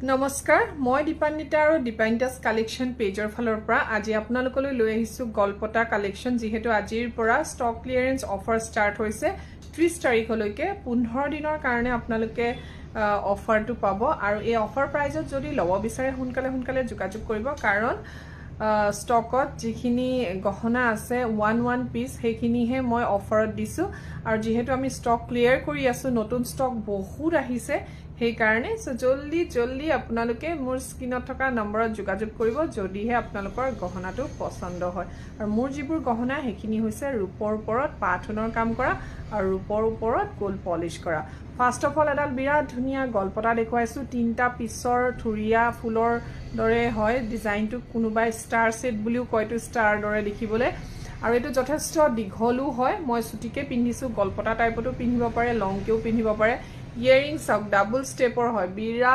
নমস্কাৰ মই দীপান্বিতা আৰু দীপান্বিতাছ কালেকশ্যন পেজৰ ফালৰ পৰা আজি আপোনালোকলৈ লৈ আহিছোঁ গলপতা কালেকশ্যন যিহেতু আজিৰ পৰা ষ্টক ক্লিয়াৰেন্স অফাৰ ষ্টাৰ্ট হৈছে 30 তাৰিখলৈকে 15 দিনৰ কাৰণে আপোনালোকে অফাৰটো পাব আৰু এই অফাৰ প্ৰাইজত যদি ল'ব বিচাৰে সোনকালে যোগাযোগ কৰিব কাৰণ ষ্টকত যিখিনি গহনা আছে 1 পিস সেইখিনিহে মই অফাৰত দিছোঁ আৰু যেহেতু আমি ষ্টক ক্লিয়াৰ কৰি আছোঁ নতুন ষ্টক বহুত আহিছে সেই কাৰণে সো জলদি আপোনালোকে মোৰ স্ক্ৰিনত থকা নম্বৰত যোগাযোগ কৰিব যদিহে আপোনালোকৰ গহনাটো পছন্দ হয় আৰু মোৰ যিবোৰ গহনা হেখিনি হৈছে ৰূপৰ ওপৰত পাথনৰ কাম কৰা আৰু ৰূপৰ ওপৰত গোল্ড পলিশ কৰা ফাৰ্স্ট অফ অল এডাল বিৰাট ধুনিয়া গলপতা দেখুৱাইছো তিনটা পিছৰ থুৰিয়া ফুলৰ দৰে হয় ডিজাইনটো কোনোবাই ষ্টাৰ সেট বুলিও কয়টো ষ্টাৰ দৰে দেখিবলৈ আৰু এটো যথেষ্ট দীঘলু হয় মই ছুটিকে পিন্ধিছো গলপতা টাইপতো পিন্ধিব পাৰে লংকেও পিন্ধিব পাৰে ইয়াৰিংছ ডাবল ষ্টেপৰ হয় বিৰা